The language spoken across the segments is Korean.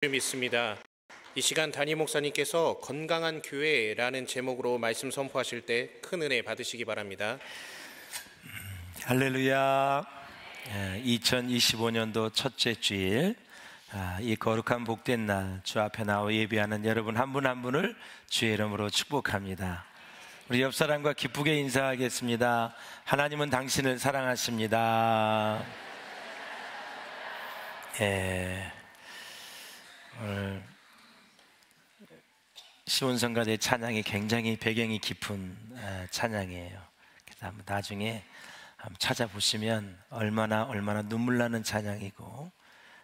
믿습니다. 이 시간 담임 목사님께서 건강한 교회라는 제목으로 말씀 선포하실 때 큰 은혜 받으시기 바랍니다. 할렐루야. 2025년도 첫째 주일, 이 거룩한 복된 날 주 앞에 나와 예배하는 여러분 한 분 한 분을 주의 이름으로 축복합니다. 우리 옆 사람과 기쁘게 인사하겠습니다. 하나님은 당신을 사랑하십니다. 오늘 시온성가대 찬양이 굉장히 배경이 깊은 찬양이에요. 그래서 한번 나중에 한번 찾아보시면 얼마나 눈물 나는 찬양이고,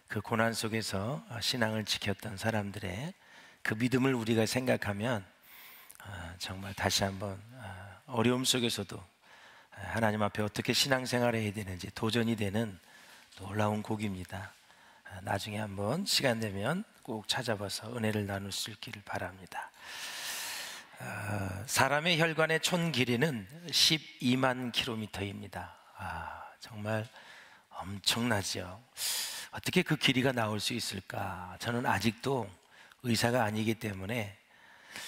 그 고난 속에서 신앙을 지켰던 사람들의 그 믿음을 우리가 생각하면 정말 다시 한번 어려움 속에서도 하나님 앞에 어떻게 신앙생활을 해야 되는지 도전이 되는 놀라운 곡입니다. 나중에 한번 시간 되면 꼭 찾아봐서 은혜를 나눌 수 있기를 바랍니다. 사람의 혈관의 총 길이는 12만 킬로미터입니다. 정말 엄청나죠. 어떻게 그 길이가 나올 수 있을까? 저는 아직도 의사가 아니기 때문에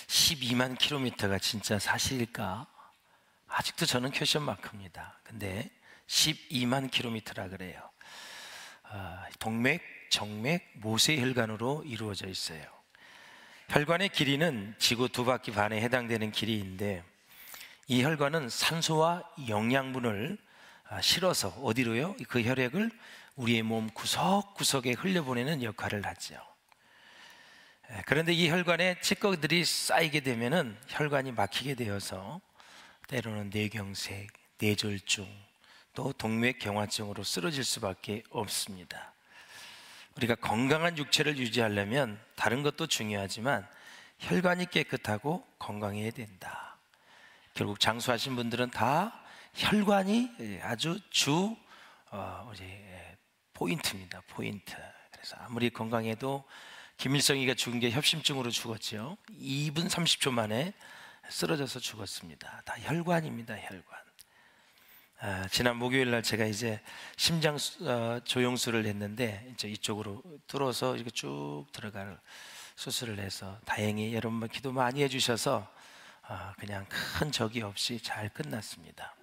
12만 킬로미터가 진짜 사실일까? 아직도 저는 퀘스천 마크입니다. 근데 12만 킬로미터라 그래요. 동맥, 정맥, 모세혈관으로 이루어져 있어요. 혈관의 길이는 지구 2바퀴 반에 해당되는 길이인데, 이 혈관은 산소와 영양분을 실어서 어디로요? 그 혈액을 우리의 몸 구석구석에 흘려보내는 역할을 하죠. 그런데 이 혈관에 찌꺼기들이 쌓이게 되면은 혈관이 막히게 되어서 때로는 뇌경색, 뇌졸중, 또 동맥경화증으로 쓰러질 수밖에 없습니다. 우리가 건강한 육체를 유지하려면 다른 것도 중요하지만 혈관이 깨끗하고 건강해야 된다. 결국 장수하신 분들은 다 혈관이 아주 포인트입니다. 포인트. 그래서 아무리 건강해도 김일성이가 죽은 게 협심증으로 죽었죠. 2분 30초 만에 쓰러져서 죽었습니다. 다 혈관입니다. 혈관. 지난 목요일 날 제가 이제 심장 조영술을 했는데, 이제 이쪽으로 뚫어서 이렇게 쭉 들어갈 수술을 해서 다행히 여러분 기도 많이 해주셔서 그냥 큰 적이 없이 잘 끝났습니다.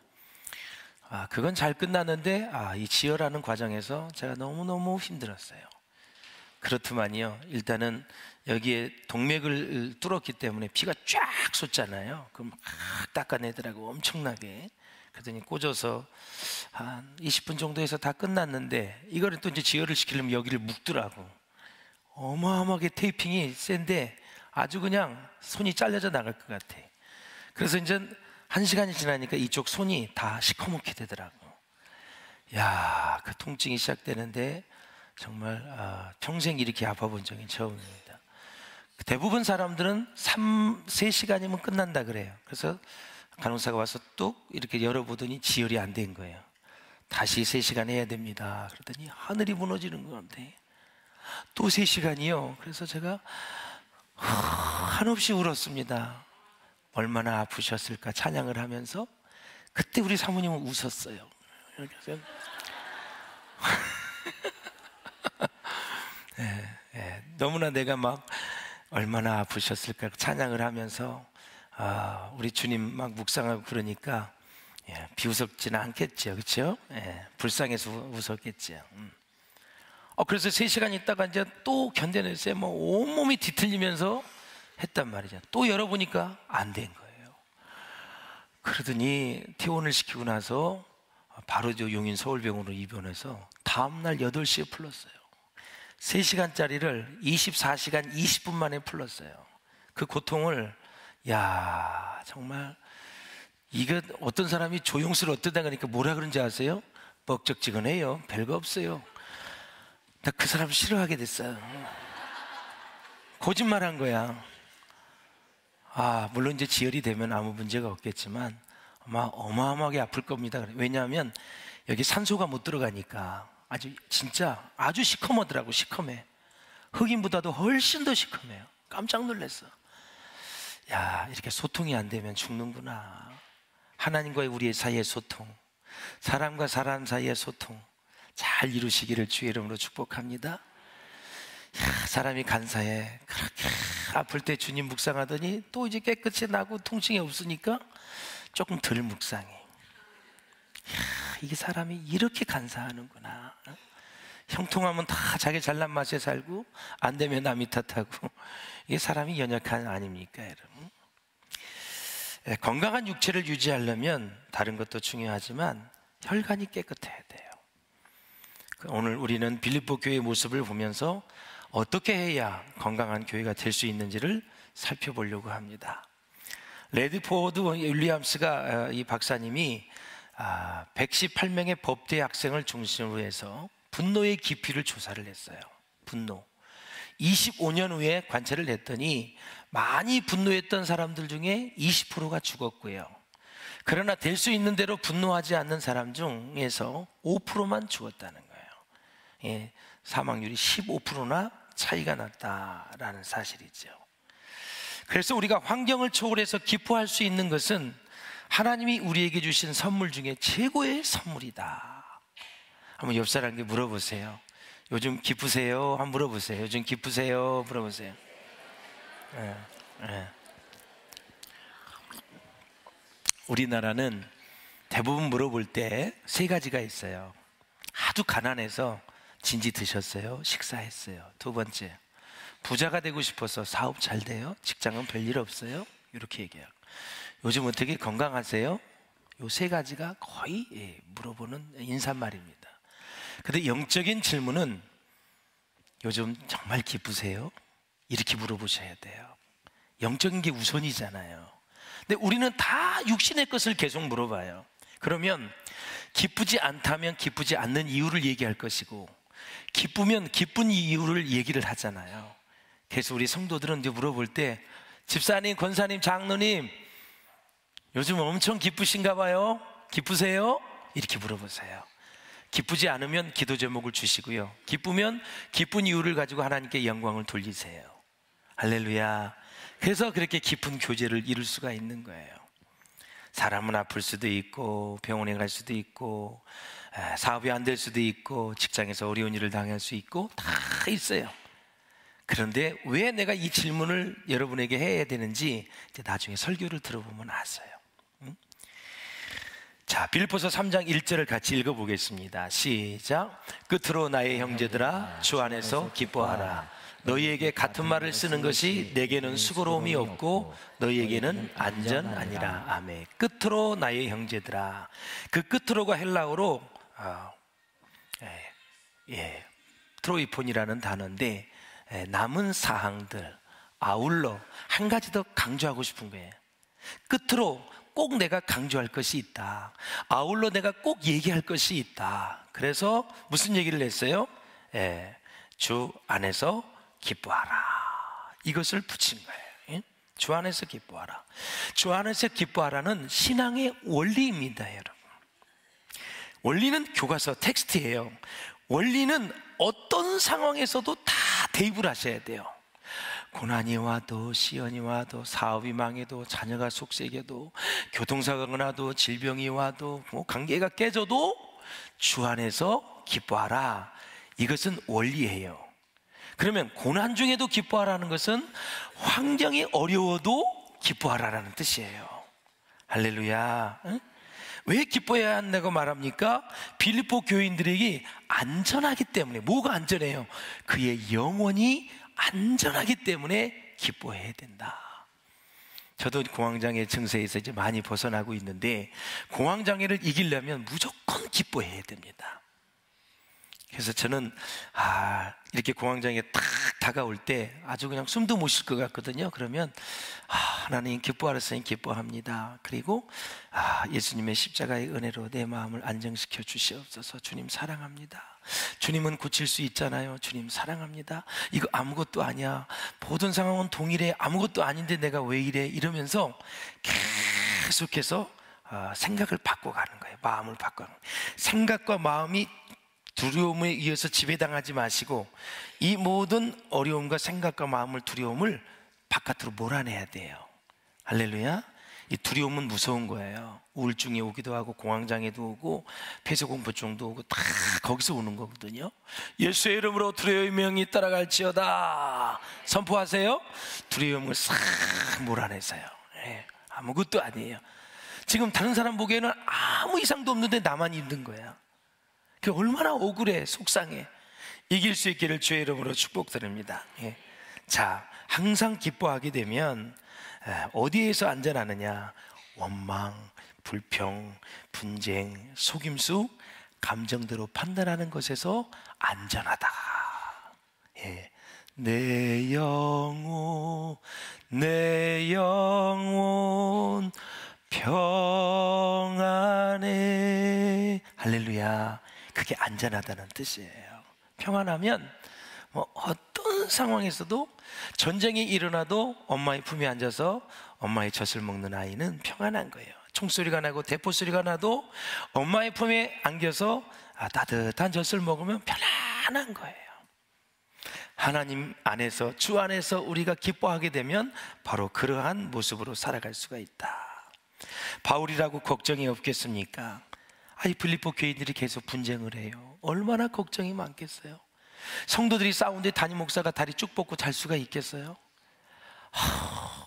그건 잘 끝났는데 이 지혈하는 과정에서 제가 너무너무 힘들었어요. 그렇더만요, 일단은 여기에 동맥을 뚫었기 때문에 피가 쫙 솟잖아요. 그럼 막 닦아내더라고, 엄청나게. 그러더니 꽂아서 한 20분 정도 해서 다 끝났는데, 이거를 또 이제 지혈을 시키려면 여기를 묶더라고. 어마어마하게 테이핑이 센데 아주 그냥 손이 잘려져 나갈 것 같아. 그래서 이제 1시간이 지나니까 이쪽 손이 다 시커멓게 되더라고. 야, 그 통증이 시작되는데 정말 평생 이렇게 아파본 적이 처음입니다. 대부분 사람들은 3-4시간이면 끝난다 그래요. 그래서 간호사가 와서 뚝 이렇게 열어보더니 지혈이 안 된 거예요. 다시 3시간 해야 됩니다. 그러더니 하늘이 무너지는 건데 또 3시간이요. 그래서 제가 한없이 울었습니다. 얼마나 아프셨을까 찬양을 하면서. 그때 우리 사모님은 웃었어요. 이렇게 해서 너무나 내가 막 얼마나 아프셨을까 찬양을 하면서 우리 주님 막 묵상하고 그러니까 비웃었지는 않겠죠, 그렇죠? 불쌍해서 웃었겠죠. 그래서 3시간 있다가 이제 또 견뎌냈어요. 뭐 온몸이 뒤틀리면서 했단 말이죠. 또 열어보니까 안 된 거예요. 그러더니 퇴원을 시키고 나서 바로 저 용인 서울병원으로 입원해서 다음날 8시에 풀렀어요. 3시간짜리를 24시간 20분 만에 풀렀어요. 그 고통을, 정말 이거 어떤 사람이 조영수를 어떠다 그러니까 뭐라 그런지 아세요? 뻑적지근해요. 별거 없어요. 나 그 사람 싫어하게 됐어요. 거짓말한 거야. 물론 이제 지혈이 되면 아무 문제가 없겠지만 아마 어마어마하게 아플 겁니다. 왜냐하면 여기 산소가 못 들어가니까 진짜 아주 시커멓더라고. 시커매. 흑인보다도 훨씬 더 시커매요. 깜짝 놀랐어. 이렇게 소통이 안 되면 죽는구나. 하나님과의 우리의 사이의 소통, 사람과 사람 사이의 소통 잘 이루시기를 주의 이름으로 축복합니다. 사람이 간사해. 그렇게 아플 때 주님 묵상하더니 또 이제 깨끗이 나고 통증이 없으니까 조금 덜 묵상해. 이게 사람이 이렇게 간사하는구나. 형통하면 다 자기 잘난 맛에 살고 안 되면 남이 탓하고. 이게 사람이 연약한 아닙니까, 여러분? 건강한 육체를 유지하려면 다른 것도 중요하지만 혈관이 깨끗해야 돼요. 오늘 우리는 빌립보 교회의 모습을 보면서 어떻게 해야 건강한 교회가 될 수 있는지를 살펴보려고 합니다. 레드포드 윌리엄스가 이 박사님이 118명의 법대 학생을 중심으로 해서 분노의 깊이를 조사를 했어요. 분노. 25년 후에 관찰을 했더니 많이 분노했던 사람들 중에 20%가 죽었고요. 그러나 될 수 있는 대로 분노하지 않는 사람 중에서 5%만 죽었다는 거예요. 예, 사망률이 15%나 차이가 났다라는 사실이죠. 그래서 우리가 환경을 초월해서 기뻐할 수 있는 것은 하나님이 우리에게 주신 선물 중에 최고의 선물이다. 한번 옆 사람에게 물어보세요. 요즘 기쁘세요? 한번 물어보세요. 요즘 기쁘세요? 물어보세요. 우리나라는 대부분 물어볼 때 세 가지가 있어요. 아주 가난해서 진지 드셨어요? 식사했어요? 두 번째, 부자가 되고 싶어서 사업 잘 돼요? 직장은 별일 없어요? 이렇게 얘기해요. 요즘 어떻게 건강하세요? 요 세 가지가 거의 물어보는 인사말입니다. 근데 영적인 질문은 요즘 정말 기쁘세요? 이렇게 물어보셔야 돼요. 영적인 게 우선이잖아요. 근데 우리는 다 육신의 것을 계속 물어봐요. 그러면 기쁘지 않다면 기쁘지 않는 이유를 얘기할 것이고, 기쁘면 기쁜 이유를 얘기를 하잖아요. 그래서 우리 성도들은 이제 물어볼 때, 집사님, 권사님, 장로님, 요즘 엄청 기쁘신가 봐요? 기쁘세요? 이렇게 물어보세요. 기쁘지 않으면 기도 제목을 주시고요. 기쁘면 기쁜 이유를 가지고 하나님께 영광을 돌리세요. 할렐루야. 그래서 그렇게 깊은 교제를 이룰 수가 있는 거예요. 사람은 아플 수도 있고, 병원에 갈 수도 있고, 사업이 안 될 수도 있고, 직장에서 어려운 일을 당할 수 있고, 다 있어요. 그런데 왜 내가 이 질문을 여러분에게 해야 되는지 이제 나중에 설교를 들어보면 아세요. 자, 빌립보서 3장 1절을 같이 읽어보겠습니다. 시작. 끝으로 나의 형제들아, 주 안에서 기뻐하라. 너희에게 같은 말을 쓰는 것이 내게는 수고로움이 없고 너희에게는 안전 아니라. 아멘. 끝으로 나의 형제들아. 그 끝으로가 헬라어로 트로이폰이라는 단어인데, 남은 사항들, 아울러 한 가지 더 강조하고 싶은 거예요. 끝으로 꼭 내가 강조할 것이 있다. 아울러 내가 꼭 얘기할 것이 있다. 그래서 무슨 얘기를 했어요? 주 안에서 기뻐하라. 이것을 붙인 거예요. 주 안에서 기뻐하라. 주 안에서 기뻐하라는 신앙의 원리입니다, 여러분. 원리는 교과서 텍스트예요. 원리는 어떤 상황에서도 다 대입을 하셔야 돼요. 고난이 와도, 시련이 와도, 사업이 망해도, 자녀가 속썩여도, 교통사고가 나도, 질병이 와도, 관계가 깨져도 주 안에서 기뻐하라. 이것은 원리예요. 그러면 고난 중에도 기뻐하라는 것은 환경이 어려워도 기뻐하라는 뜻이에요. 할렐루야. 왜 기뻐해야 한다고 말합니까? 빌립보 교인들에게 안전하기 때문에. 뭐가 안전해요? 그의 영혼이 안전하기 때문에 기뻐해야 된다. 저도 공황장애 증세에서 이제 많이 벗어나고 있는데, 공황장애를 이기려면 무조건 기뻐해야 됩니다. 그래서 저는 이렇게 공황장애 딱 다가올 때 아주 그냥 숨도 못 쉴 것 같거든요. 그러면 하나님 기뻐하셨으니 기뻐합니다. 그리고 예수님의 십자가의 은혜로 내 마음을 안정시켜 주시옵소서. 주님 사랑합니다. 주님은 고칠 수 있잖아요. 주님 사랑합니다. 이거 아무것도 아니야. 모든 상황은 동일해. 아무것도 아닌데 내가 왜 이래? 이러면서 계속해서 생각을 바꿔가는 거예요. 마음을 바꿔가는 거예요. 생각과 마음이 두려움에 의해서 지배당하지 마시고, 이 모든 어려움과 생각과 마음을, 두려움을 바깥으로 몰아내야 돼요. 할렐루야. 이 두려움은 무서운 거예요. 우울증이 오기도 하고 공황장애도 오고 폐쇄공포증도 오고 다 거기서 오는 거거든요. 예수의 이름으로 두려움의 명이 따라갈지어다 선포하세요. 두려움을 싹 몰아내세요. 아무것도 아니에요. 지금 다른 사람 보기에는 아무 이상도 없는데 나만 힘든 거야. 그 얼마나 억울해, 속상해. 이길 수 있기를 주의 이름으로 축복드립니다. 자, 항상 기뻐하게 되면 어디에서 안전하느냐? 원망, 불평, 분쟁, 속임수, 감정대로 판단하는 것에서 안전하다. 내 영혼 평안해. 할렐루야. 그게 안전하다는 뜻이에요. 평안하면 뭐 어떤 상황에서도, 전쟁이 일어나도 엄마의 품에 앉아서 엄마의 젖을 먹는 아이는 평안한 거예요. 총소리가 나고 대포소리가 나도 엄마의 품에 안겨서 따뜻한 젖을 먹으면 편안한 거예요. 하나님 안에서, 주 안에서 우리가 기뻐하게 되면 바로 그러한 모습으로 살아갈 수가 있다. 바울이라고 걱정이 없겠습니까? 빌립보 교인들이 계속 분쟁을 해요. 얼마나 걱정이 많겠어요. 성도들이 싸우는데 담임 목사가 다리 쭉 뻗고 잘 수가 있겠어요?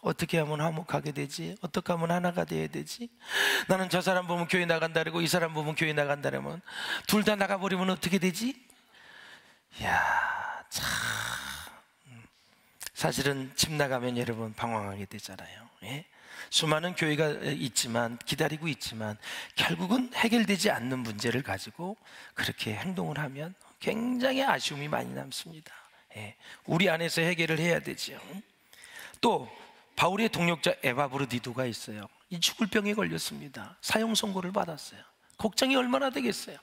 어떻게 하면 화목하게 되지? 어떻게 하면 하나가 돼야 되지? 나는 저 사람 보면 교회 나간다 그러고 이 사람 보면 교회 나간다 그러면 둘 다 나가버리면 어떻게 되지? 참, 사실은 집 나가면 여러분 방황하게 되잖아요. 수많은 교회가 있지만, 기다리고 있지만 결국은 해결되지 않는 문제를 가지고 그렇게 행동을 하면 굉장히 아쉬움이 많이 남습니다. 우리 안에서 해결을 해야 되죠. 또 바울의 동역자 에바브르디도가 있어요. 이 죽을 병에 걸렸습니다. 사형 선고를 받았어요. 걱정이 얼마나 되겠어요.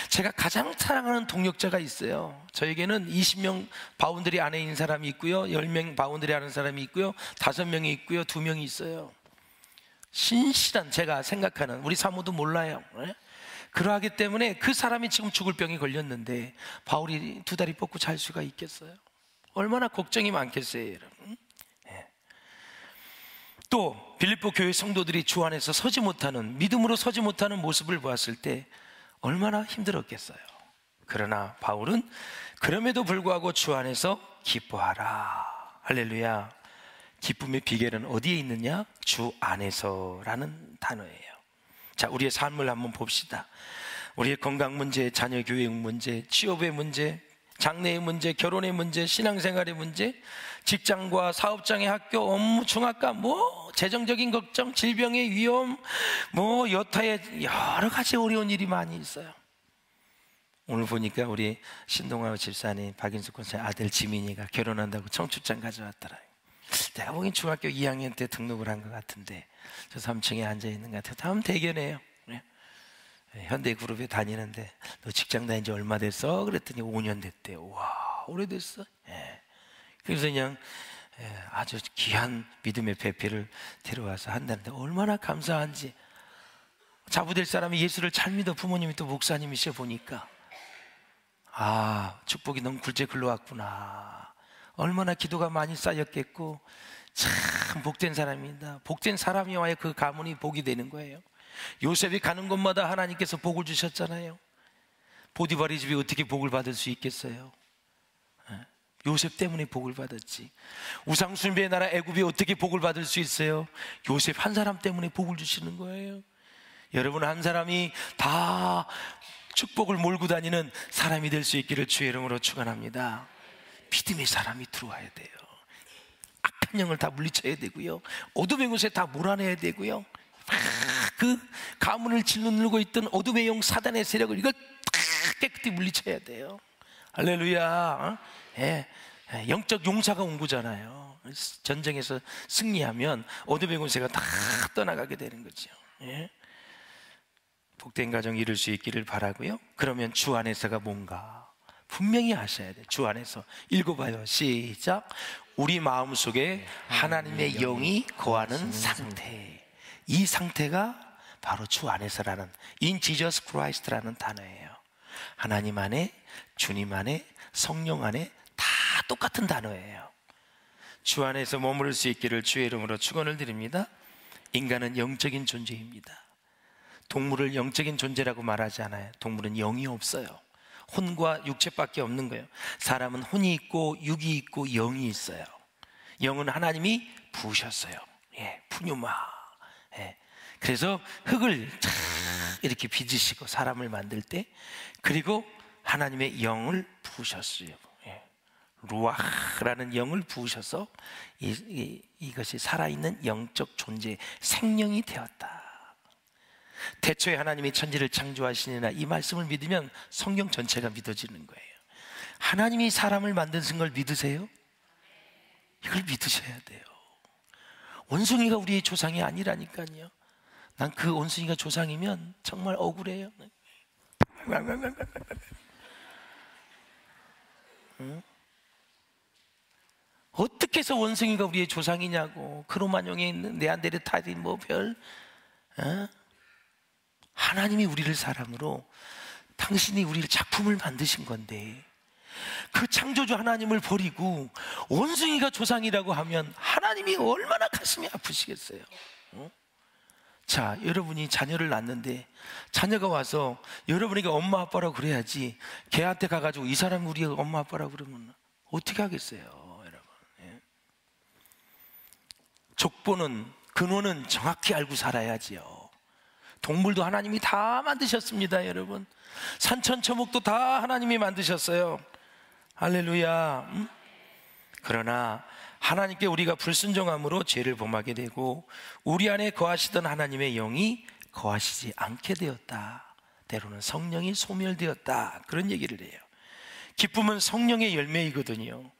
제가 가장 사랑하는 동역자가 있어요. 저에게는 20명 바운들이 안에 있는 사람이 있고요, 10명 바운들이 아는 사람이 있고요, 5명이 있고요, 2명이 있어요. 신실한, 제가 생각하는, 우리 사모도 몰라요. 그러하기 때문에 그 사람이 지금 죽을 병이 걸렸는데 바울이 두 다리 뻗고 잘 수가 있겠어요? 얼마나 걱정이 많겠어요, 여러분. 또 빌립보 교회 성도들이 주 안에서 서지 못하는, 믿음으로 서지 못하는 모습을 보았을 때 얼마나 힘들었겠어요. 그러나 바울은 그럼에도 불구하고 주 안에서 기뻐하라. 할렐루야. 기쁨의 비결은 어디에 있느냐? 주 안에서라는 단어예요. 자, 우리의 삶을 한번 봅시다. 우리의 건강 문제, 자녀 교육 문제, 취업의 문제, 장래의 문제, 결혼의 문제, 신앙생활의 문제, 직장과 사업장의 학교, 업무, 중압감, 재정적인 걱정, 질병의 위험, 여타의 여러 가지 어려운 일이 많이 있어요. 오늘 보니까 우리 신동아 집사님, 박인숙 권사님 아들 지민이가 결혼한다고 청첩장 가져왔더라. 내가 보기엔 중학교 2학년 때 등록을 한 것 같은데 저 3층에 앉아있는 것 같아요. 다음 대견해요. 현대그룹에 다니는데 너 직장 다닌 지 얼마 됐어? 그랬더니 5년 됐대요. 와, 오래됐어? 그래서 그냥 아주 귀한 믿음의 배필을 데려와서 한다는데 얼마나 감사한지. 자부될 사람이 예수를 잘 믿어 부모님이 또 목사님이셔 보니까 축복이 너무 굴제 글러왔구나. 얼마나 기도가 많이 쌓였겠고 참 복된 사람입니다. 복된 사람이와의 그 가문이 복이 되는 거예요. 요셉이 가는 곳마다 하나님께서 복을 주셨잖아요. 보디발의 집이 어떻게 복을 받을 수 있겠어요? 요셉 때문에 복을 받았지. 우상숭배의 나라 애굽이 어떻게 복을 받을 수 있어요? 요셉 한 사람 때문에 복을 주시는 거예요. 여러분, 한 사람이 다 축복을 몰고 다니는 사람이 될 수 있기를 주의 이름으로 축원합니다. 믿음의 사람이 들어와야 돼요. 악한 영을 다 물리쳐야 되고요, 어둠의 곳에 다 몰아내야 되고요, 그 가문을 짓누르고 있던 어둠의 영 사단의 세력을 이걸 깨끗이 물리쳐야 돼요. 할렐루야. 영적 용사가 온 거잖아요. 전쟁에서 승리하면 어둠의 권세가 다 떠나가게 되는 거죠. 복된 가정 이룰 수 있기를 바라고요. 그러면 주 안에서가 뭔가 분명히 하셔야 돼요. 주 안에서 읽어봐요. 시작. 우리 마음속에 하나님의 영이 거하는 상태. 이 상태가 바로 주 안에서라는, In Jesus Christ라는 단어예요. 하나님 안에, 주님 안에, 성령 안에 다 똑같은 단어예요. 주 안에서 머무를 수 있기를 주의 이름으로 축원을 드립니다. 인간은 영적인 존재입니다. 동물을 영적인 존재라고 말하지 않아요. 동물은 영이 없어요. 혼과 육체밖에 없는 거예요. 사람은 혼이 있고 육이 있고 영이 있어요. 영은 하나님이 부으셨어요. 푸뉴마. 그래서 흙을 쫙 이렇게 빚으시고 사람을 만들 때, 그리고 하나님의 영을 부으셨어요. 루아흐라는 영을 부으셔서 이것이 살아있는 영적 존재, 생명이 되었다. 태초에 하나님이 천지를 창조하시니라, 이 말씀을 믿으면 성경 전체가 믿어지는 거예요. 하나님이 사람을 만드신 걸 믿으세요? 이걸 믿으셔야 돼요. 원숭이가 우리의 조상이 아니라니까요. 난 그 원숭이가 조상이면 정말 억울해요. 어떻게 해서 원숭이가 우리의 조상이냐고. 크로마뇽에 있는 네안데르탈인 하나님이 우리를 사람으로, 당신이 우리를 작품을 만드신 건데, 그 창조주 하나님을 버리고 원숭이가 조상이라고 하면 하나님이 얼마나 가슴이 아프시겠어요. 자, 여러분이 자녀를 낳는데 자녀가 와서 여러분에게 엄마 아빠라고 그래야지, 걔한테 가가지고 이 사람이 우리 엄마 아빠라고 그러면 어떻게 하겠어요, 여러분. 족보는, 근원은 정확히 알고 살아야지요. 동물도 하나님이 다 만드셨습니다, 여러분. 산천초목도 다 하나님이 만드셨어요. 할렐루야. 그러나 하나님께 우리가 불순종함으로 죄를 범하게 되고 우리 안에 거하시던 하나님의 영이 거하시지 않게 되었다. 때로는 성령이 소멸되었다. 그런 얘기를 해요. 기쁨은 성령의 열매이거든요.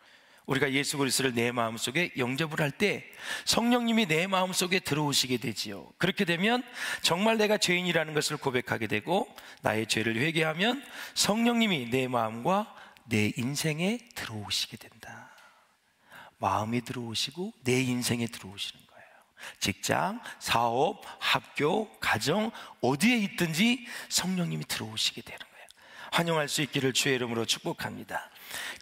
우리가 예수 그리스도를 내 마음속에 영접을 할 때 성령님이 내 마음속에 들어오시게 되지요. 그렇게 되면 정말 내가 죄인이라는 것을 고백하게 되고 나의 죄를 회개하면 성령님이 내 마음과 내 인생에 들어오시게 된다. 마음이 들어오시고 내 인생에 들어오시는 거예요. 직장, 사업, 학교, 가정, 어디에 있든지 성령님이 들어오시게 되는 거예요. 환영할 수 있기를 주의 이름으로 축복합니다.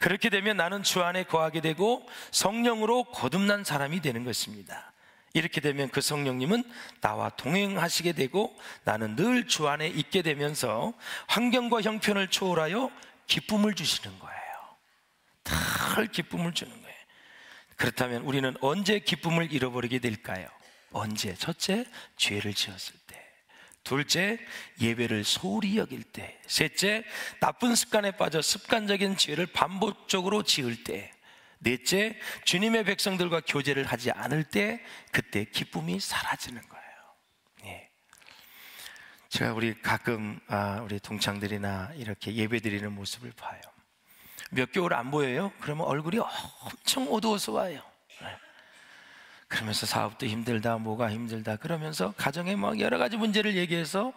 그렇게 되면 나는 주 안에 거하게 되고 성령으로 거듭난 사람이 되는 것입니다. 이렇게 되면 그 성령님은 나와 동행하시게 되고 나는 늘 주 안에 있게 되면서 환경과 형편을 초월하여 기쁨을 주시는 거예요. 늘 기쁨을 주는 거예요. 그렇다면 우리는 언제 기쁨을 잃어버리게 될까요? 언제? 첫째, 죄를 지었을 때. 둘째, 예배를 소홀히 여길 때. 셋째, 나쁜 습관에 빠져 습관적인 죄를 반복적으로 지을 때. 넷째, 주님의 백성들과 교제를 하지 않을 때, 그때 기쁨이 사라지는 거예요. 제가 우리 가끔 우리 동창들이나 이렇게 예배 드리는 모습을 봐요. 몇 개월 안 보여요? 그러면 얼굴이 엄청 어두워서 와요. 그러면서 사업도 힘들다, 뭐가 힘들다 그러면서 가정에 막 여러 가지 문제를 얘기해서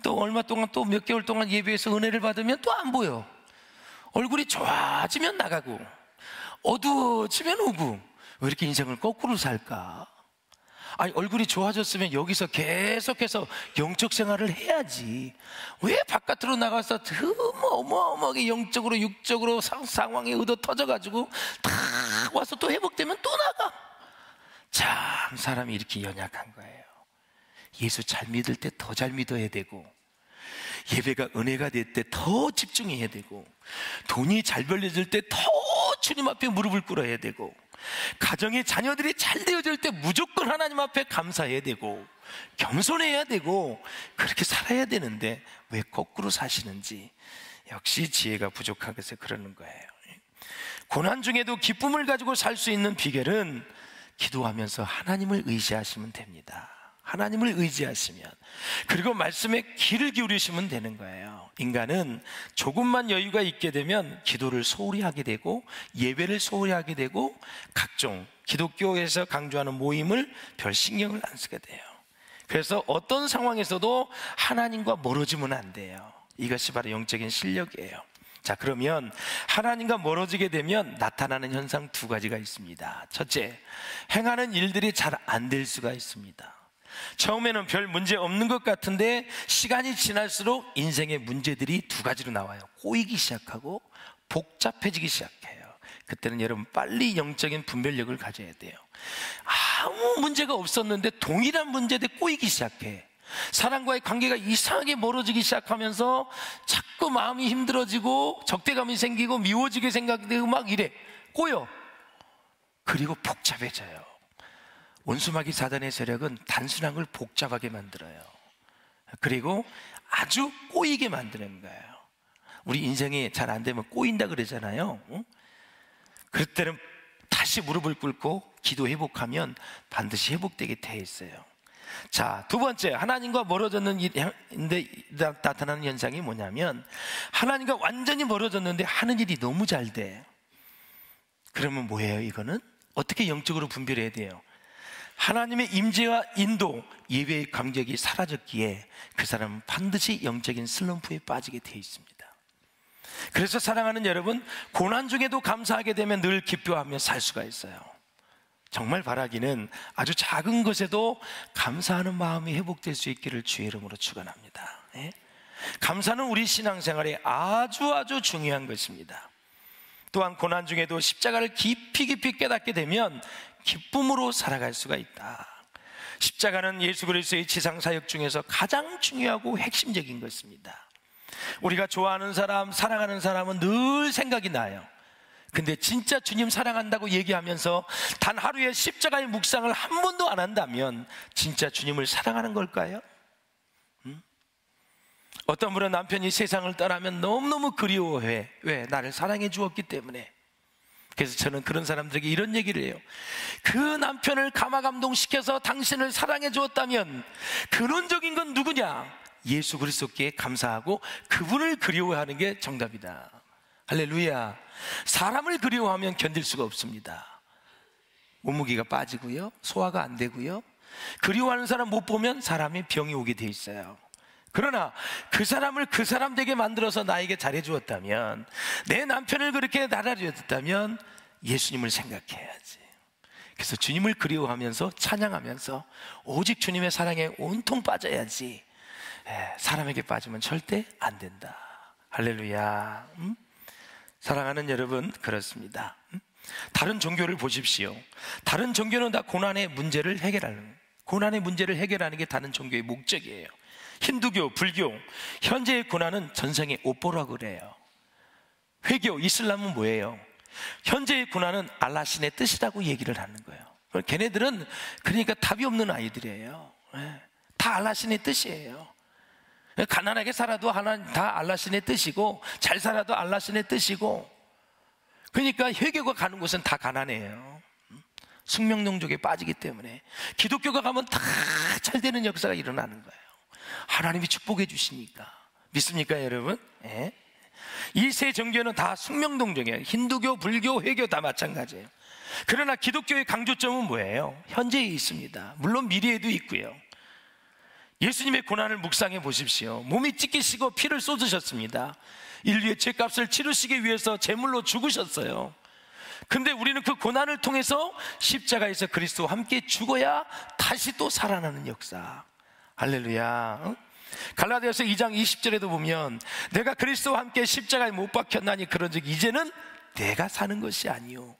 또 얼마 동안, 또 몇 개월 동안 예배에서 은혜를 받으면 또 안 보여. 얼굴이 좋아지면 나가고 어두워지면 오고. 왜 이렇게 인생을 거꾸로 살까? 아니, 얼굴이 좋아졌으면 여기서 계속해서 영적 생활을 해야지. 왜 바깥으로 나가서 어마어마하게 영적으로 육적으로 상황에 얻어 터져가지고 다 와서 또 회복되면 또 나가. 참 사람이 이렇게 연약한 거예요. 예수 잘 믿을 때 더 잘 믿어야 되고, 예배가 은혜가 될 때 더 집중해야 되고, 돈이 잘 벌려질 때 더 주님 앞에 무릎을 꿇어야 되고, 가정의 자녀들이 잘 되어질 때 무조건 하나님 앞에 감사해야 되고, 겸손해야 되고, 그렇게 살아야 되는데 왜 거꾸로 사시는지, 역시 지혜가 부족하게서 그러는 거예요. 고난 중에도 기쁨을 가지고 살 수 있는 비결은 기도하면서 하나님을 의지하시면 됩니다. 하나님을 의지하시면, 그리고 말씀에 귀를 기울이시면 되는 거예요. 인간은 조금만 여유가 있게 되면 기도를 소홀히 하게 되고 예배를 소홀히 하게 되고 각종 기독교에서 강조하는 모임을 별 신경을 안 쓰게 돼요. 그래서 어떤 상황에서도 하나님과 멀어지면 안 돼요. 이것이 바로 영적인 실력이에요. 자, 그러면 하나님과 멀어지게 되면 나타나는 현상 두 가지가 있습니다. 첫째, 행하는 일들이 잘 안 될 수가 있습니다. 처음에는 별 문제 없는 것 같은데 시간이 지날수록 인생의 문제들이 두 가지로 나와요. 꼬이기 시작하고 복잡해지기 시작해요. 그때는 여러분 빨리 영적인 분별력을 가져야 돼요. 아무 문제가 없었는데 동일한 문제에 꼬이기 시작해. 사람과의 관계가 이상하게 멀어지기 시작하면서 자꾸 마음이 힘들어지고 적대감이 생기고 미워지게 생각되고 막 이래. 꼬여. 그리고 복잡해져요. 원수마귀 사단의 세력은 단순한 걸 복잡하게 만들어요. 그리고 아주 꼬이게 만드는 거예요. 우리 인생이 잘 안 되면 꼬인다 그러잖아요. 그럴 때는 다시 무릎을 꿇고 기도 회복하면 반드시 회복되게 돼 있어요. 자, 두 번째, 하나님과 멀어졌는데 나타나는 현상이 뭐냐면, 하나님과 완전히 멀어졌는데 하는 일이 너무 잘 돼. 그러면 뭐예요? 이거는 어떻게 영적으로 분별해야 돼요? 하나님의 임재와 인도, 예배의 감격이 사라졌기에 그 사람은 반드시 영적인 슬럼프에 빠지게 돼 있습니다. 그래서 사랑하는 여러분, 고난 중에도 감사하게 되면 늘 기뻐하며 살 수가 있어요. 정말 바라기는 아주 작은 것에도 감사하는 마음이 회복될 수 있기를 주의 이름으로 축원합니다. 감사는 우리 신앙생활에 아주 중요한 것입니다. 또한 고난 중에도 십자가를 깊이 깨닫게 되면 기쁨으로 살아갈 수가 있다. 십자가는 예수 그리스도의 지상 사역 중에서 가장 중요하고 핵심적인 것입니다. 우리가 좋아하는 사람, 사랑하는 사람은 늘 생각이 나요. 근데 진짜 주님 사랑한다고 얘기하면서 단 하루에 십자가의 묵상을 한 번도 안 한다면 진짜 주님을 사랑하는 걸까요? 어떤 분은 남편이 세상을 떠나면 너무너무 그리워해. 왜? 나를 사랑해 주었기 때문에. 그래서 저는 그런 사람들에게 이런 얘기를 해요. 그 남편을 감화감동시켜서 당신을 사랑해 주었다면 근원적인 건 누구냐? 예수 그리스도께 감사하고 그분을 그리워하는 게 정답이다. 할렐루야. 사람을 그리워하면 견딜 수가 없습니다. 몸무게가 빠지고요, 소화가 안 되고요, 그리워하는 사람 못 보면 사람이 병이 오게 돼 있어요. 그러나 그 사람을 그 사람 되게 만들어서 나에게 잘해 주었다면, 내 남편을 그렇게 나라주었다면 예수님을 생각해야지. 그래서 주님을 그리워하면서 찬양하면서 오직 주님의 사랑에 온통 빠져야지. 사람에게 빠지면 절대 안 된다. 할렐루야. 사랑하는 여러분, 그렇습니다. 다른 종교를 보십시오. 다른 종교는 다 고난의 문제를 해결하는 게 다른 종교의 목적이에요. 힌두교, 불교, 현재의 고난은 전생의 오보라고 그래요. 회교, 이슬람은 뭐예요? 현재의 고난은 알라 신의 뜻이라고 얘기를 하는 거예요. 걔네들은 그러니까 답이 없는 아이들이에요. 다 알라 신의 뜻이에요. 가난하게 살아도 다 알라 신의 뜻이고, 잘 살아도 알라 신의 뜻이고, 그러니까 회교가 가는 곳은 다 가난해요. 숙명종족에 빠지기 때문에. 기독교가 가면 다 잘 되는 역사가 일어나는 거예요. 하나님이 축복해 주시니까. 믿습니까 여러분? 이 세 종교는 다 숙명종족이에요. 힌두교, 불교, 회교 다 마찬가지예요. 그러나 기독교의 강조점은 뭐예요? 현재에 있습니다. 물론 미래에도 있고요. 예수님의 고난을 묵상해 보십시오. 몸이 찢기시고 피를 쏟으셨습니다. 인류의 죄값을 치르시기 위해서 제물로 죽으셨어요. 근데 우리는 그 고난을 통해서 십자가에서 그리스도와 함께 죽어야 다시 또 살아나는 역사. 할렐루야. 갈라디아서 2장 20절에도 보면, 내가 그리스도와 함께 십자가에 못 박혔나니 그런즉 이제는 내가 사는 것이 아니요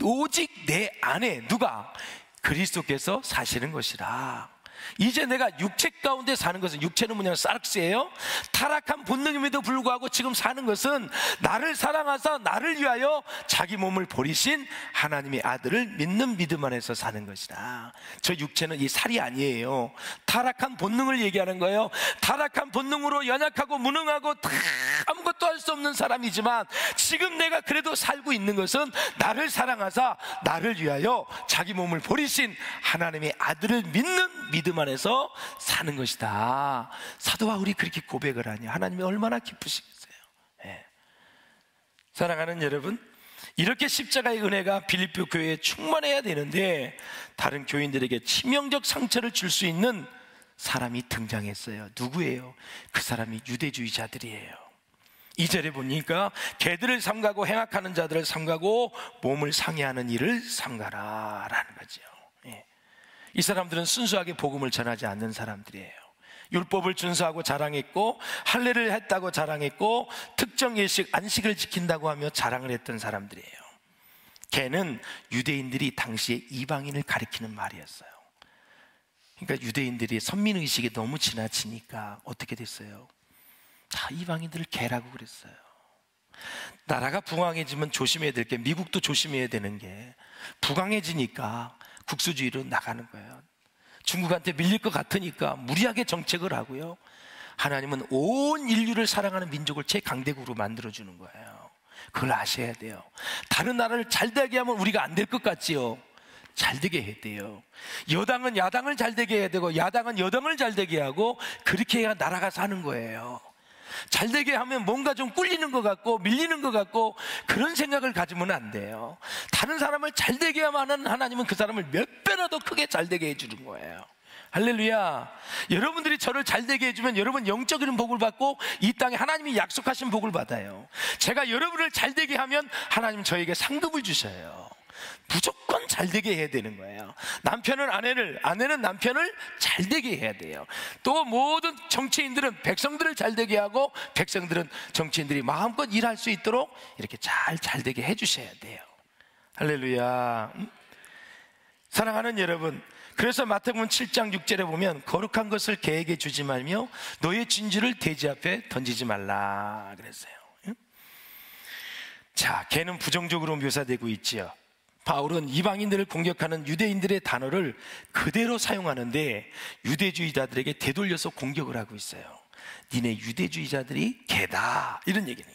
오직 내 안에 누가? 그리스도께서 사시는 것이라. 이제 내가 육체 가운데 사는 것은, 육체는 뭐냐면 사르스예요. 타락한 본능임에도 불구하고 지금 사는 것은 나를 사랑하사 나를 위하여 자기 몸을 버리신 하나님의 아들을 믿는 믿음 안에서 사는 것이다. 저 육체는 이 살이 아니에요. 타락한 본능을 얘기하는 거예요. 타락한 본능으로 연약하고 무능하고 아무것도 할 수 없는 사람이지만 지금 내가 그래도 살고 있는 것은 나를 사랑하사 나를 위하여 자기 몸을 버리신 하나님의 아들을 믿는 믿음 안에서 사는 것이다. 사도 바울이 그렇게 고백을 하니 하나님이 얼마나 기쁘시겠어요. 사랑하는 여러분, 이렇게 십자가의 은혜가 빌립보 교회에 충만해야 되는데 다른 교인들에게 치명적 상처를 줄 수 있는 사람이 등장했어요. 누구예요? 그 사람이 유대주의자들이에요. 2절에 보니까 개들을 삼가고 행악하는 자들을 삼가고 몸을 상해하는 일을 삼가라 라는 거죠. 이 사람들은 순수하게 복음을 전하지 않는 사람들이에요. 율법을 준수하고 자랑했고, 할례를 했다고 자랑했고, 특정 예식 안식을 지킨다고 하며 자랑을 했던 사람들이에요. 개는 유대인들이 당시에 이방인을 가리키는 말이었어요. 그러니까 유대인들이 선민의식이 너무 지나치니까 어떻게 됐어요? 다 이방인들을 개라고 그랬어요. 나라가 부강해지면 조심해야 될 게, 미국도 조심해야 되는 게, 부강해지니까 국수주의로 나가는 거예요. 중국한테 밀릴 것 같으니까 무리하게 정책을 하고요. 하나님은 온 인류를 사랑하는 민족을 최강대국으로 만들어주는 거예요. 그걸 아셔야 돼요. 다른 나라를 잘 되게 하면 우리가 안 될 것 같지요? 잘 되게 해야 돼요. 여당은 야당을 잘 되게 해야 되고, 야당은 여당을 잘 되게 하고, 그렇게 해야 나라가 사는 거예요. 잘 되게 하면 뭔가 좀 꿀리는 것 같고 밀리는 것 같고 그런 생각을 가지면 안 돼요. 다른 사람을 잘 되게 하면 하나님은 그 사람을 몇 배라도 크게 잘 되게 해주는 거예요. 할렐루야. 여러분들이 저를 잘 되게 해주면 여러분 영적인 복을 받고 이 땅에 하나님이 약속하신 복을 받아요. 제가 여러분을 잘 되게 하면 하나님 저에게 상급을 주셔요. 무조건 잘 되게 해야 되는 거예요. 남편은 아내는 남편을 잘 되게 해야 돼요. 또 모든 정치인들은 백성들을 잘 되게 하고, 백성들은 정치인들이 마음껏 일할 수 있도록 이렇게 잘 되게 해주셔야 돼요. 할렐루야. 사랑하는 여러분, 그래서 마태복음 7장 6절에 보면 거룩한 것을 개에게 주지 말며 너의 진주를 돼지 앞에 던지지 말라 그랬어요. 자, 개는 부정적으로 묘사되고 있지요. 바울은 이방인들을 공격하는 유대인들의 단어를 그대로 사용하는데 유대주의자들에게 되돌려서 공격을 하고 있어요. 니네 유대주의자들이 개다, 이런 얘기네.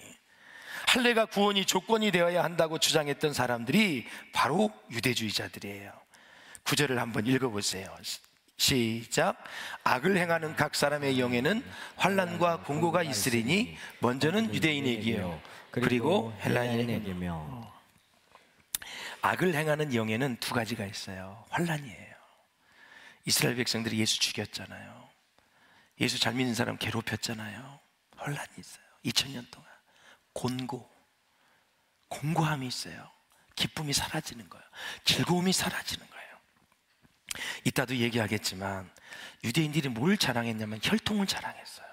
할례가 구원이 조건이 되어야 한다고 주장했던 사람들이 바로 유대주의자들이에요. 9절을 한번 읽어보세요. 시작. 악을 행하는 각 사람의 영에는 환난과 공고가 있으리니 먼저는 유대인에게요 그리고 헬라인에게며. 악을 행하는 영에는 두 가지가 있어요. 환난이에요. 이스라엘 백성들이 예수 죽였잖아요. 예수 잘 믿는 사람 괴롭혔잖아요. 환난이 있어요. 2000년 동안 공고함이 있어요. 기쁨이 사라지는 거예요. 즐거움이 사라지는 거예요. 이따도 얘기하겠지만 유대인들이 뭘 자랑했냐면 혈통을 자랑했어요.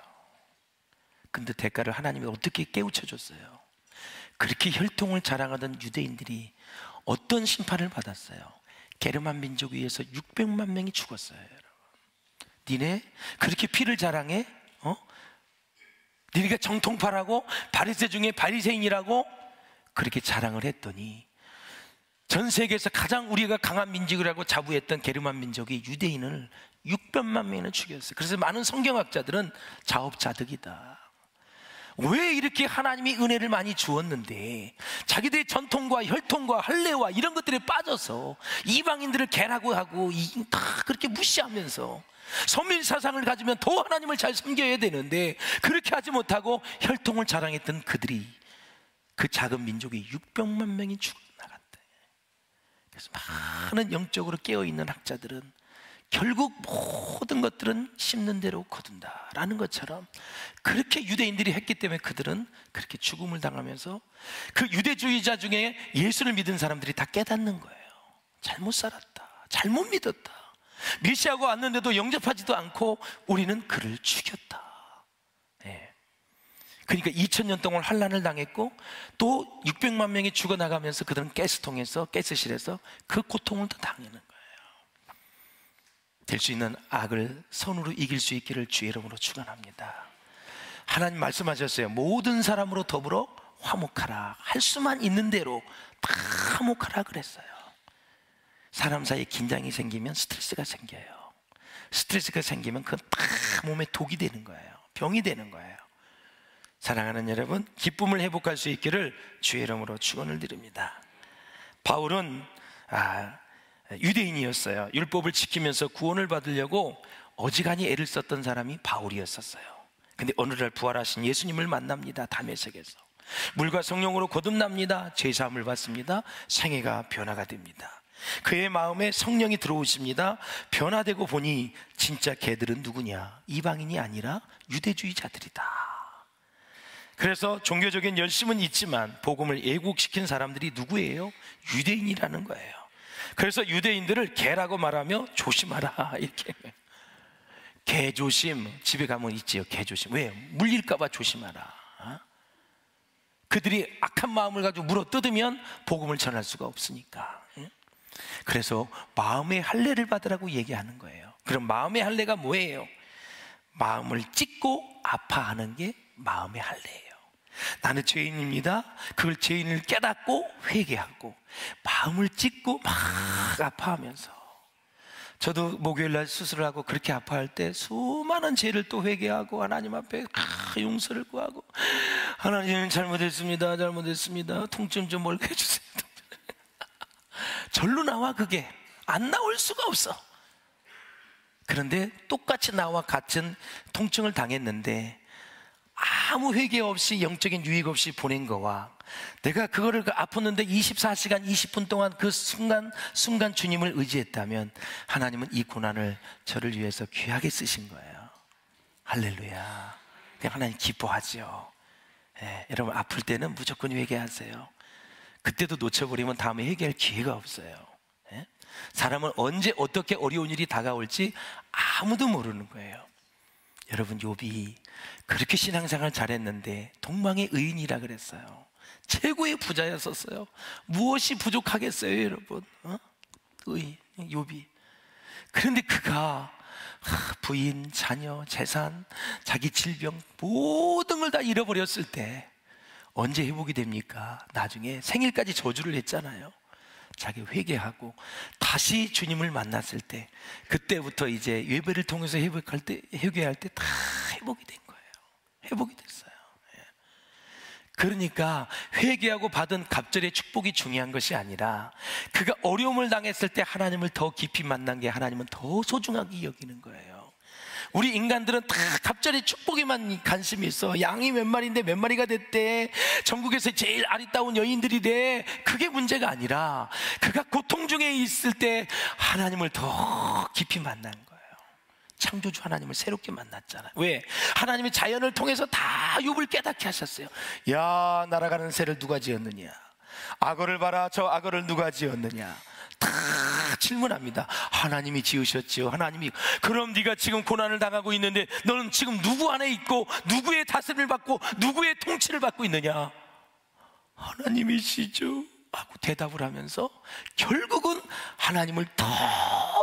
근데 대가를 하나님이 어떻게 깨우쳐줬어요? 그렇게 혈통을 자랑하던 유대인들이 어떤 심판을 받았어요? 게르만 민족 위에서 600만 명이 죽었어요. 여러분, 니네 그렇게 피를 자랑해? 니네가 정통파라고? 바리새 중에 바리새인이라고? 그렇게 자랑을 했더니 전 세계에서 가장 우리가 강한 민족이라고 자부했던 게르만 민족이 유대인을 600만 명이나 죽였어요. 그래서 많은 성경학자들은 자업자득이다. 왜 이렇게 하나님이 은혜를 많이 주었는데 자기들의 전통과 혈통과 할례와 이런 것들에 빠져서 이방인들을 개라고 하고 다 그렇게 무시하면서 선민 사상을 가지면 더 하나님을 잘 섬겨야 되는데 그렇게 하지 못하고 혈통을 자랑했던 그들이, 그 작은 민족이 600만 명이 죽어나갔대. 그래서 많은 영적으로 깨어있는 학자들은 결국 모든 것들은 심는 대로 거둔다라는 것처럼 그렇게 유대인들이 했기 때문에 그들은 그렇게 죽음을 당하면서 그 유대주의자 중에 예수를 믿은 사람들이 다 깨닫는 거예요. 잘못 살았다, 잘못 믿었다, 메시아가 왔는데도 영접하지도 않고 우리는 그를 죽였다. 네. 그러니까 2000년 동안 환난을 당했고 또 600만 명이 죽어나가면서 그들은 가스통에서, 가스실에서 그 고통을 더 당하는 거예요. 될 수 있는 악을 선으로 이길 수 있기를 주의 이름으로 축원합니다. 하나님 말씀하셨어요. 모든 사람으로 더불어 화목하라. 할 수만 있는 대로 다 화목하라 그랬어요. 사람 사이에 긴장이 생기면 스트레스가 생겨요. 스트레스가 생기면 그건 다 몸에 독이 되는 거예요. 병이 되는 거예요. 사랑하는 여러분, 기쁨을 회복할 수 있기를 주의 이름으로 축원을 드립니다. 바울은 유대인이었어요. 율법을 지키면서 구원을 받으려고 어지간히 애를 썼던 사람이 바울이었었어요. 근데 어느 날 부활하신 예수님을 만납니다. 다메섹에서 물과 성령으로 거듭납니다. 죄사함을 받습니다. 생애가 변화가 됩니다. 그의 마음에 성령이 들어오십니다. 변화되고 보니 진짜 걔들은 누구냐? 이방인이 아니라 유대주의자들이다. 그래서 종교적인 열심은 있지만 복음을 애국시킨 사람들이 누구예요? 유대인이라는 거예요. 그래서 유대인들을 개라고 말하며 조심하라, 이렇게. 개조심, 집에 가면 있지요. 개조심. 왜? 물릴까봐 조심하라. 그들이 악한 마음을 가지고 물어뜯으면 복음을 전할 수가 없으니까. 그래서 마음의 할례를 받으라고 얘기하는 거예요. 그럼 마음의 할례가 뭐예요? 마음을 찢고 아파하는 게 마음의 할례예요. 나는 죄인입니다. 그걸 죄인을 깨닫고 회개하고 마음을 찢고 막 아파하면서, 저도 목요일날 수술을 하고 그렇게 아파할 때 수많은 죄를 또 회개하고 하나님 앞에 용서를 구하고, 하나님 잘못했습니다, 잘못했습니다, 통증 좀 멀게 해주세요. 절로 나와. 그게 안 나올 수가 없어. 그런데 똑같이 나와 같은 통증을 당했는데 아무 회개 없이 영적인 유익 없이 보낸 거와, 내가 그거를 아팠는데 24시간 20분 동안 그 순간 주님을 의지했다면 하나님은 이 고난을 저를 위해서 귀하게 쓰신 거예요. 할렐루야. 하나님 기뻐하죠. 여러분 아플 때는 무조건 회개하세요. 그때도 놓쳐버리면 다음에 회개할 기회가 없어요. 사람은 언제 어떻게 어려운 일이 다가올지 아무도 모르는 거예요. 여러분, 욥이 그렇게 신앙생활 잘했는데 동방의 의인이라 그랬어요. 최고의 부자였었어요. 무엇이 부족하겠어요, 여러분? 의인, 욥이. 그런데 그가 부인, 자녀, 재산, 자기 질병 모든 걸 다 잃어버렸을 때 언제 회복이 됩니까? 나중에 생일까지 저주를 했잖아요. 자기 회개하고 다시 주님을 만났을 때, 그때부터 이제 예배를 통해서 회개할 때 다 회복이 된 거예요. 회복이 됐어요. 그러니까 회개하고 받은 갑절의 축복이 중요한 것이 아니라, 그가 어려움을 당했을 때 하나님을 더 깊이 만난 게 하나님은 더 소중하게 여기는 거예요. 우리 인간들은 다 갑절의 축복에만 관심이 있어. 양이 몇 마리인데 몇 마리가 됐대, 전국에서 제일 아리따운 여인들이래. 그게 문제가 아니라 그가 고통 중에 있을 때 하나님을 더 깊이 만난 거예요. 창조주 하나님을 새롭게 만났잖아요. 왜? 하나님이 자연을 통해서 다 욥을 깨닫게 하셨어요. 야, 날아가는 새를 누가 지었느냐? 악어를 봐라, 저 악어를 누가 지었느냐? 다 질문합니다. 하나님이 지으셨지요. 하나님이. 그럼 네가 지금 고난을 당하고 있는데 너는 지금 누구 안에 있고 누구의 다스림을 받고 누구의 통치를 받고 있느냐? 하나님이시죠 하고 대답을 하면서 결국은 하나님을 더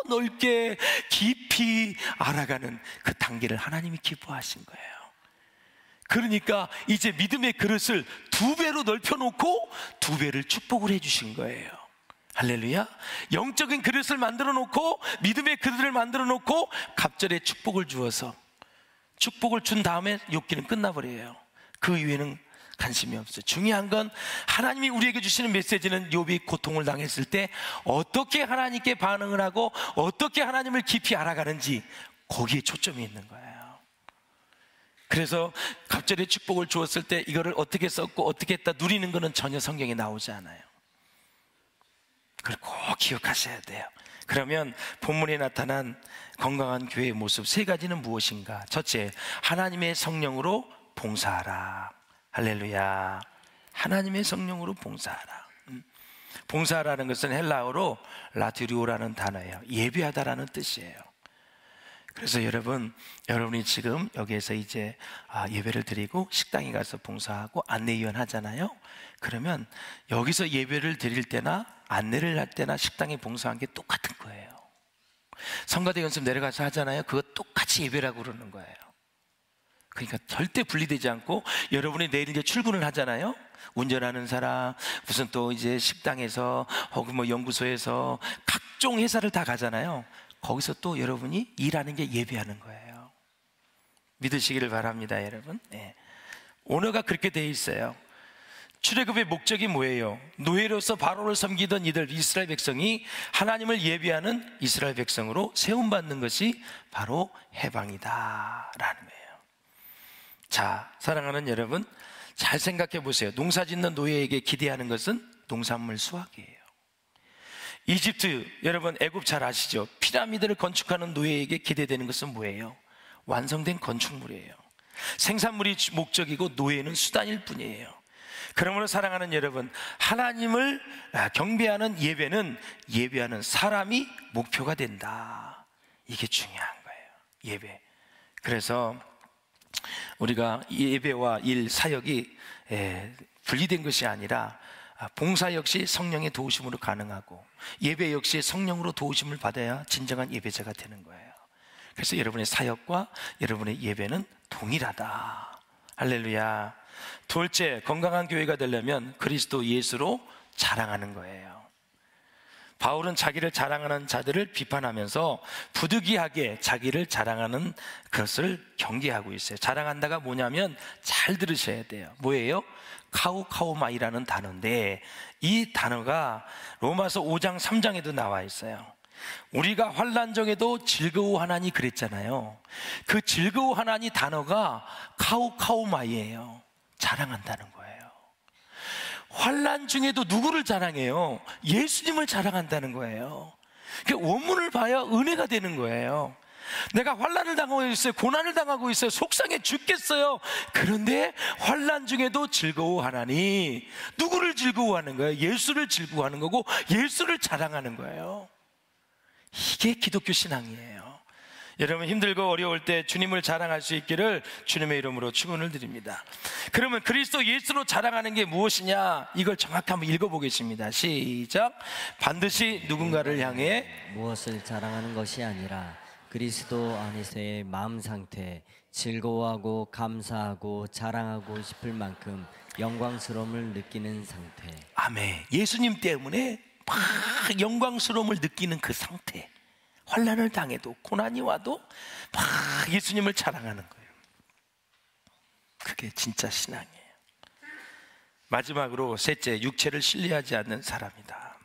넓게 깊이 알아가는 그 단계를 하나님이 기뻐하신 거예요. 그러니까 이제 믿음의 그릇을 2배로 넓혀놓고 2배를 축복을 해주신 거예요. 할렐루야. 영적인 그릇을 만들어 놓고, 믿음의 그릇을 만들어 놓고 갑절의 축복을 주어서, 축복을 준 다음에 욥기는 끝나버려요. 그 이후에는 관심이 없어요. 중요한 건 하나님이 우리에게 주시는 메시지는 욥이 고통을 당했을 때 어떻게 하나님께 반응을 하고 어떻게 하나님을 깊이 알아가는지, 거기에 초점이 있는 거예요. 그래서 갑절의 축복을 주었을 때 이거를 어떻게 썼고 어떻게 했다 누리는 거는 전혀 성경에 나오지 않아요. 그걸 꼭 기억하셔야 돼요. 그러면 본문에 나타난 건강한 교회의 모습 3가지는 무엇인가? 첫째, 하나님의 성령으로 봉사하라. 할렐루야. 하나님의 성령으로 봉사하라. 봉사하라는 것은 헬라어로 라티리오라는 단어예요. 예배하다라는 뜻이에요. 그래서 여러분이 지금 여기에서 이제 예배를 드리고 식당에 가서 봉사하고 안내위원 하잖아요. 그러면 여기서 예배를 드릴 때나 안내를 할 때나 식당에 봉사한 게 똑같은 거예요. 성가대 연습 내려가서 하잖아요. 그거 똑같이 예배라고 그러는 거예요. 그러니까 절대 분리되지 않고, 여러분이 내일 이제 출근을 하잖아요. 운전하는 사람, 무슨 또 이제 식당에서 혹은 뭐 연구소에서 각종 회사를 다 가잖아요. 거기서 또 여러분이 일하는 게 예배하는 거예요. 믿으시기를 바랍니다, 여러분. 네. 언어가 그렇게 돼 있어요. 출애굽의 목적이 뭐예요? 노예로서 바로를 섬기던 이들 이스라엘 백성이 하나님을 예배하는 이스라엘 백성으로 세움받는 것이 바로 해방이다라는 거예요. 자, 사랑하는 여러분, 잘 생각해 보세요. 농사 짓는 노예에게 기대하는 것은 농산물 수확이에요. 이집트, 여러분 애굽 잘 아시죠? 피라미드를 건축하는 노예에게 기대되는 것은 뭐예요? 완성된 건축물이에요. 생산물이 목적이고 노예는 수단일 뿐이에요. 그러므로 사랑하는 여러분, 하나님을 경배하는 예배는 예배하는 사람이 목표가 된다. 이게 중요한 거예요. 예배. 그래서 우리가 예배와 일, 사역이 분리된 것이 아니라 봉사 역시 성령의 도우심으로 가능하고 예배 역시 성령으로 도우심을 받아야 진정한 예배자가 되는 거예요. 그래서 여러분의 사역과 여러분의 예배는 동일하다. 할렐루야. 둘째, 건강한 교회가 되려면 그리스도 예수로 자랑하는 거예요. 바울은 자기를 자랑하는 자들을 비판하면서 부득이하게 자기를 자랑하는 것을 경계하고 있어요. 자랑한다가 뭐냐면 잘 들으셔야 돼요. 뭐예요? 카우카우마이라는 단어인데 이 단어가 로마서 5장 3장에도 나와 있어요. 우리가 환난 중에도 즐거워하나니 그랬잖아요. 그 즐거워하나니 단어가 카우카우마이예요. 자랑한다는 거예요. 환난 중에도 누구를 자랑해요? 예수님을 자랑한다는 거예요. 그러니까 원문을 봐야 은혜가 되는 거예요. 내가 환난을 당하고 있어요. 고난을 당하고 있어요. 속상해 죽겠어요. 그런데 환난 중에도 즐거워하나니 누구를 즐거워하는 거예요? 예수를 즐거워하는 거고 예수를 자랑하는 거예요. 이게 기독교 신앙이에요. 여러분 힘들고 어려울 때 주님을 자랑할 수 있기를 주님의 이름으로 축원을 드립니다. 그러면 그리스도 예수로 자랑하는 게 무엇이냐? 이걸 정확히 한번 읽어보겠습니다. 시작. 반드시 누군가를 향해 무엇을 자랑하는 것이 아니라 그리스도 안에서의 마음 상태, 즐거워하고 감사하고 자랑하고 싶을 만큼 영광스러움을 느끼는 상태. 아멘. 예수님 때문에 막 영광스러움을 느끼는 그 상태. 환난을 당해도 고난이 와도 막 예수님을 자랑하는 거예요. 그게 진짜 신앙이에요. 마지막으로 셋째, 육체를 신뢰하지 않는 사람이다.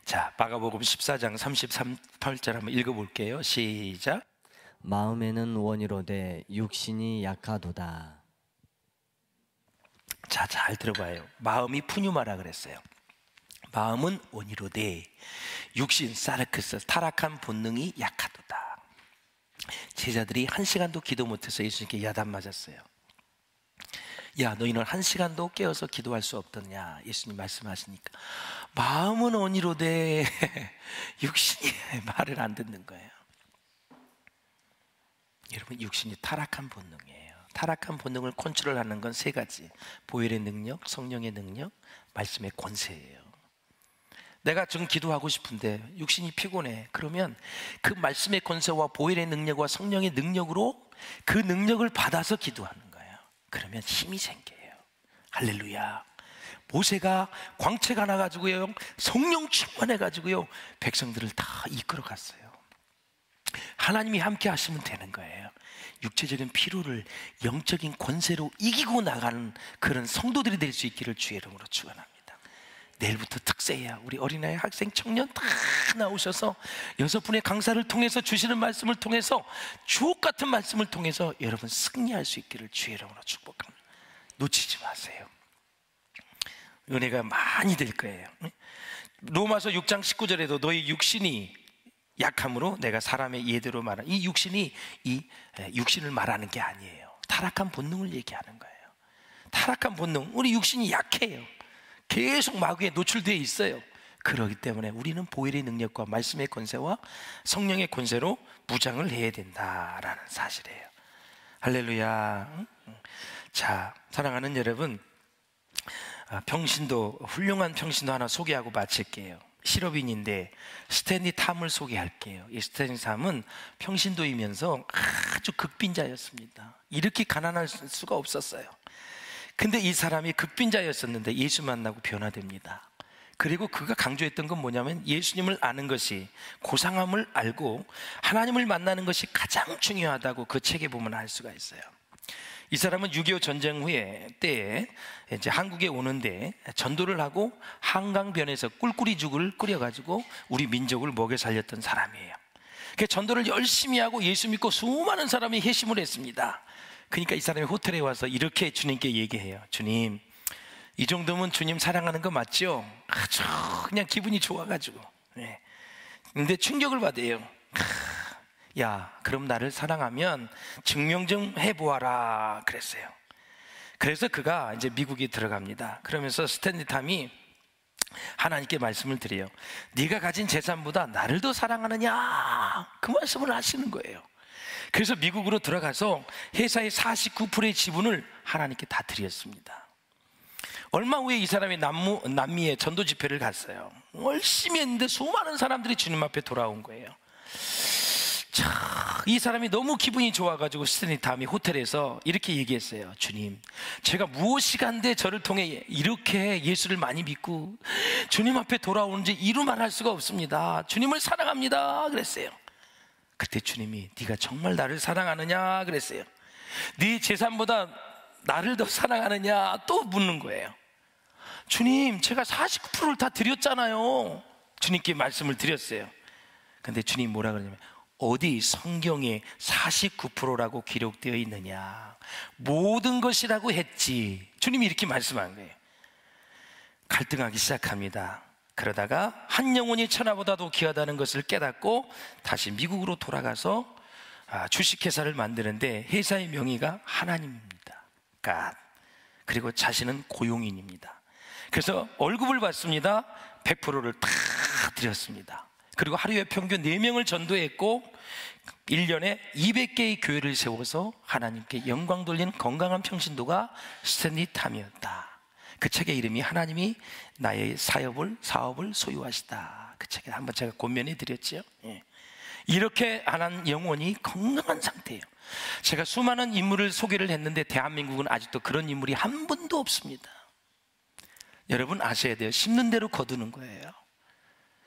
자, 마가복음 14장 33절 한번 읽어볼게요. 시작. 마음에는 원이로되 육신이 약하도다. 자, 잘 들어봐요. 마음이 푸뉴마라 그랬어요. 마음은 원이로되 육신 사르크스 타락한 본능이 약하도다. 제자들이 1시간도 기도 못해서 예수님께 야단 맞았어요. 야, 너희는 1시간도 깨어서 기도할 수 없더냐? 예수님 말씀하시니까 마음은 원이로되 육신이 말을 안 듣는 거예요. 여러분, 육신이 타락한 본능이에요. 타락한 본능을 컨트롤하는 건 3가지. 보혈의 능력, 성령의 능력, 말씀의 권세예요. 내가 좀 기도하고 싶은데 육신이 피곤해. 그러면 그 말씀의 권세와 보혈의 능력과 성령의 능력으로 그 능력을 받아서 기도하는 거예요. 그러면 힘이 생겨요. 할렐루야. 모세가 광채가 나가지고요, 성령 충만해가지고요, 백성들을 다 이끌어갔어요. 하나님이 함께 하시면 되는 거예요. 육체적인 피로를 영적인 권세로 이기고 나가는 그런 성도들이 될 수 있기를 주의 이름으로 축원합니다. 내일부터 특세야. 우리 어린아이, 학생, 청년 다 나오셔서 6분의 강사를 통해서 주시는 말씀을 통해서 주옥 같은 말씀을 통해서 여러분 승리할 수 있기를 주의 이름으로 축복합니다. 놓치지 마세요. 은혜가 많이 될 거예요. 로마서 6장 19절에도 너희 육신이 약함으로 내가 사람의 예대로 말하는, 이 육신이 이 육신을 말하는 게 아니에요. 타락한 본능을 얘기하는 거예요. 타락한 본능, 우리 육신이 약해요. 계속 마귀에 노출되어 있어요. 그렇기 때문에 우리는 보혈의 능력과 말씀의 권세와 성령의 권세로 무장을 해야 된다라는 사실이에요. 할렐루야. 자, 사랑하는 여러분, 평신도, 훌륭한 평신도 하나 소개하고 마칠게요. 실업인인데 스탠리 탐을 소개할게요. 이 스탠리 탐은 평신도이면서 아주 극빈자였습니다. 이렇게 가난할 수가 없었어요. 근데 이 사람이 극빈자였었는데 예수 만나고 변화됩니다. 그리고 그가 강조했던 건 뭐냐면 예수님을 아는 것이, 고상함을 알고 하나님을 만나는 것이 가장 중요하다고 그 책에 보면 알 수가 있어요. 이 사람은 6.25 전쟁 후에 때에 이제 한국에 오는데 전도를 하고 한강변에서 꿀꿀이죽을 끓여가지고 우리 민족을 먹여 살렸던 사람이에요. 그 전도를 열심히 하고 예수 믿고 수많은 사람이 회심을 했습니다. 그러니까 이 사람이 호텔에 와서 이렇게 주님께 얘기해요. 주님, 이 정도면 주님 사랑하는 거 맞죠? 아주 그냥 기분이 좋아가지고. 네. 근데 충격을 받아요. 야, 그럼 나를 사랑하면 증명 좀 해보아라 그랬어요. 그래서 그가 이제 미국에 들어갑니다. 그러면서 스탠리 탐이 하나님께 말씀을 드려요. 네가 가진 재산보다 나를 더 사랑하느냐, 그 말씀을 하시는 거예요. 그래서 미국으로 들어가서 회사의 49%의 지분을 하나님께 다 드렸습니다. 얼마 후에 이 사람이 남미에 전도 집회를 갔어요. 열심히 했는데 수많은 사람들이 주님 앞에 돌아온 거예요. 자, 이 사람이 너무 기분이 좋아가지고 스탠리 탐이 호텔에서 이렇게 얘기했어요. 주님, 제가 무엇이간데 저를 통해 이렇게 예수를 많이 믿고 주님 앞에 돌아오는지 이루 말할 수가 없습니다. 주님을 사랑합니다 그랬어요. 그때 주님이 네가 정말 나를 사랑하느냐 그랬어요. 네 재산보다 나를 더 사랑하느냐 또 묻는 거예요. 주님, 제가 49%를 다 드렸잖아요. 주님께 말씀을 드렸어요. 근데 주님 뭐라 그러냐면, 어디 성경에 49%라고 기록되어 있느냐, 모든 것이라고 했지. 주님이 이렇게 말씀한 거예요. 갈등하기 시작합니다. 그러다가 한 영혼이 천하보다도 귀하다는 것을 깨닫고 다시 미국으로 돌아가서 주식회사를 만드는데 회사의 명의가 하나님입니다. God. 그리고 자신은 고용인입니다. 그래서 월급을 받습니다. 100%를 다 드렸습니다. 그리고 하루에 평균 4명을 전도했고 1년에 200개의 교회를 세워서 하나님께 영광 돌리는 건강한 평신도가 스탠리 탐이었다. 그 책의 이름이 하나님이 나의 사업을 소유하시다. 그 책에 한번 제가 권면해 드렸죠. 이렇게 한 영혼이 건강한 상태예요. 제가 수많은 인물을 소개를 했는데 대한민국은 아직도 그런 인물이 한 분도 없습니다. 여러분 아셔야 돼요. 심는 대로 거두는 거예요.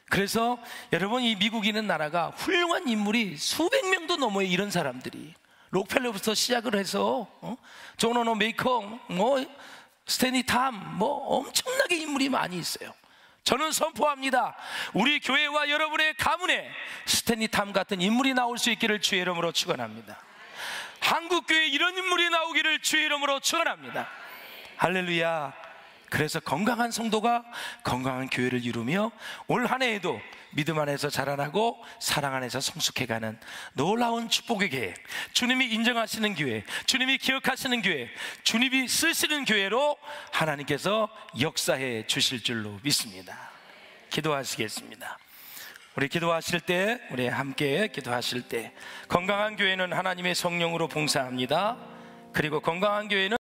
그래서 여러분, 이 미국이라는 나라가 훌륭한 인물이 수백 명도 넘어요. 이런 사람들이 록펠러부터 시작을 해서 존 오너 메이커, 스탠리 탐, 엄청나게 인물이 많이 있어요. 저는 선포합니다. 우리 교회와 여러분의 가문에 스탠리 탐 같은 인물이 나올 수 있기를 주의 이름으로 축원합니다. 한국교회에 이런 인물이 나오기를 주의 이름으로 축원합니다. 할렐루야. 그래서 건강한 성도가 건강한 교회를 이루며 올 한 해에도 믿음 안에서 자라나고 사랑 안에서 성숙해가는 놀라운 축복의 계획, 주님이 인정하시는 교회, 주님이 기억하시는 교회, 주님이 쓰시는 교회로 하나님께서 역사해 주실 줄로 믿습니다. 기도하시겠습니다. 우리 기도하실 때, 우리 함께 기도하실 때, 건강한 교회는 하나님의 성령으로 봉사합니다. 그리고 건강한 교회는